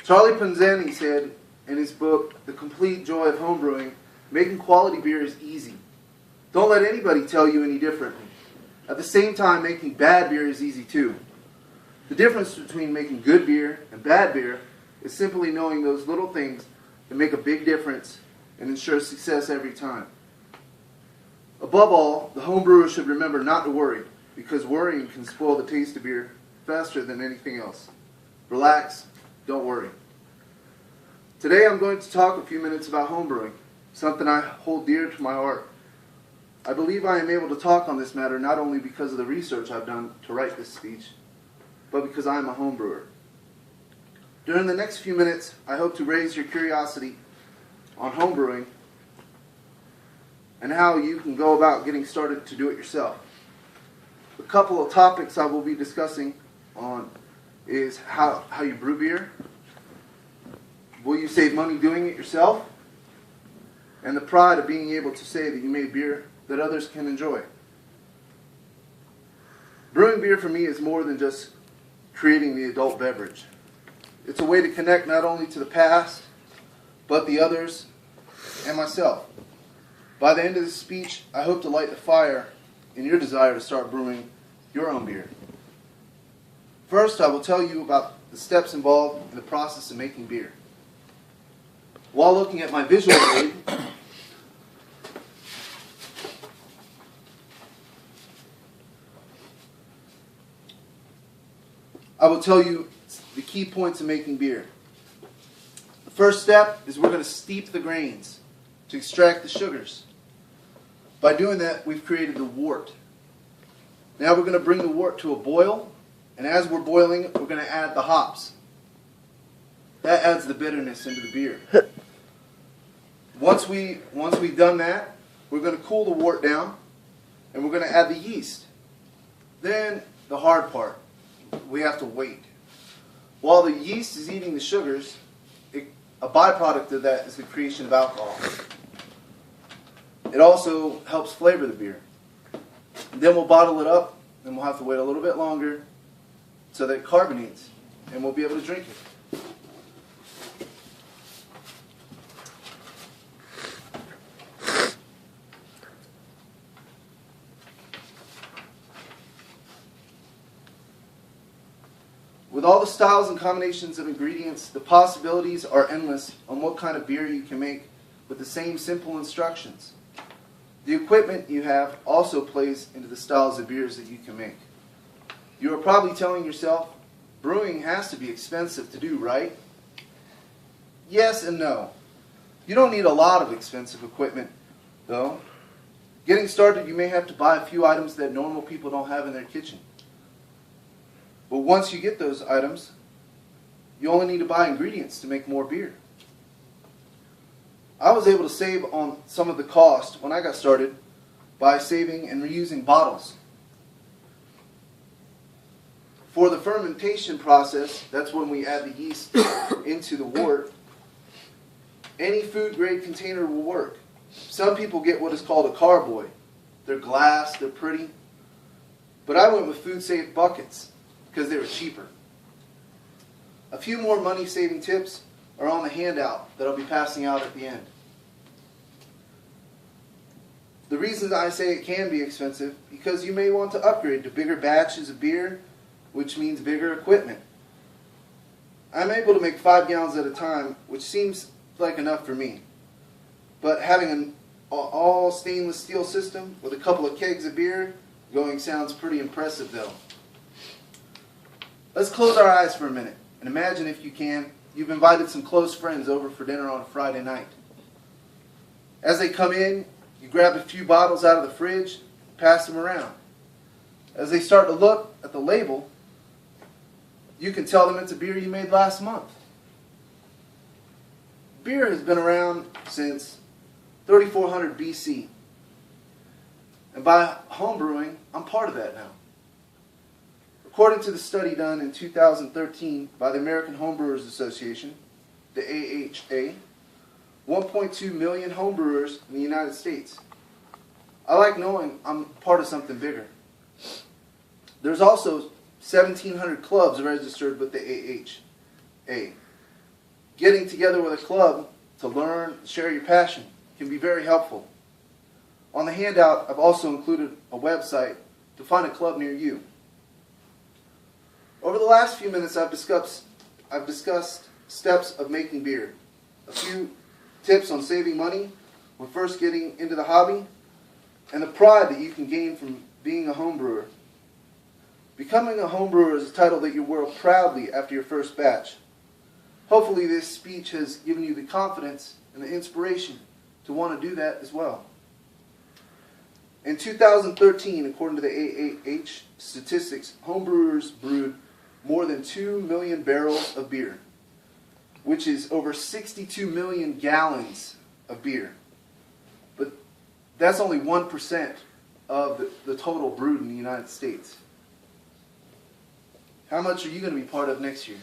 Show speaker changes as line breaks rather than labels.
Charlie Punzani said in his book, The Complete Joy of Homebrewing, making quality beer is easy. Don't let anybody tell you any differently. At the same time, making bad beer is easy too. The difference between making good beer and bad beer is simply knowing those little things that make a big difference and ensure success every time. Above all, the homebrewer should remember not to worry, because worrying can spoil the taste of beer faster than anything else. Relax, don't worry. Today I'm going to talk a few minutes about homebrewing, something I hold dear to my heart. I believe I am able to talk on this matter not only because of the research I've done to write this speech, but because I am a homebrewer. During the next few minutes, I hope to raise your curiosity on homebrewing and how you can go about getting started to do it yourself. A couple of topics I will be discussing on is how you brew beer, will you save money doing it yourself, and the pride of being able to say that you made beer that others can enjoy. Brewing beer for me is more than just creating the adult beverage. It's a way to connect not only to the past, but the others and myself. By the end of this speech, I hope to light the fire in your desire to start brewing your own beer. First, I will tell you about the steps involved in the process of making beer. While looking at my visual aid, I will tell you the key points of making beer. The first step is we're going to steep the grains to extract the sugars. By doing that, we've created the wort. Now we're going to bring the wort to a boil, and as we're boiling, we're going to add the hops. That adds the bitterness into the beer. Once we've done that, we're going to cool the wort down, and we're going to add the yeast. Then the hard part, we have to wait. While the yeast is eating the sugars, a byproduct of that is the creation of alcohol. It also helps flavor the beer. And then we'll bottle it up, and we'll have to wait a little bit longer so that it carbonates, and we'll be able to drink it. With all the styles and combinations of ingredients, the possibilities are endless on what kind of beer you can make with the same simple instructions. The equipment you have also plays into the styles of beers that you can make. You are probably telling yourself, brewing has to be expensive to do, right? Yes and no. You don't need a lot of expensive equipment, though. Getting started, you may have to buy a few items that normal people don't have in their kitchen. But once you get those items, you only need to buy ingredients to make more beer. I was able to save on some of the cost when I got started by saving and reusing bottles. For the fermentation process, that's when we add the yeast into the wort, any food grade container will work. Some people get what is called a carboy. They're glass, they're pretty. But I went with food safe buckets because they were cheaper. A few more money-saving tips are on the handout that I'll be passing out at the end. The reason I say it can be expensive, because you may want to upgrade to bigger batches of beer, which means bigger equipment. I'm able to make 5 gallons at a time, which seems like enough for me. But having an all stainless steel system with a couple of kegs of beer going sounds pretty impressive though. Let's close our eyes for a minute and imagine, if you can, you've invited some close friends over for dinner on a Friday night. As they come in, you grab a few bottles out of the fridge, pass them around. As they start to look at the label, you can tell them it's a beer you made last month. Beer has been around since 3400 BC. And by homebrewing, I'm part of that now. According to the study done in 2013 by the American Homebrewers Association, the AHA, 1.2 million homebrewers in the United States. I like knowing I'm part of something bigger. There's also 1,700 clubs registered with the AHA. Getting together with a club to learn, share your passion can be very helpful. On the handout, I've also included a website to find a club near you. Over the last few minutes, I've discussed steps of making beer, a few tips on saving money when first getting into the hobby, and the pride that you can gain from being a home brewer. Becoming a home brewer is a title that you wear proudly after your first batch. Hopefully this speech has given you the confidence and the inspiration to want to do that as well. In 2013, according to the AAH statistics, homebrewers brewed more than 2 million barrels of beer, which is over 62 million gallons of beer. But that's only 1% of the total brewed in the United States. How much are you going to be part of next year?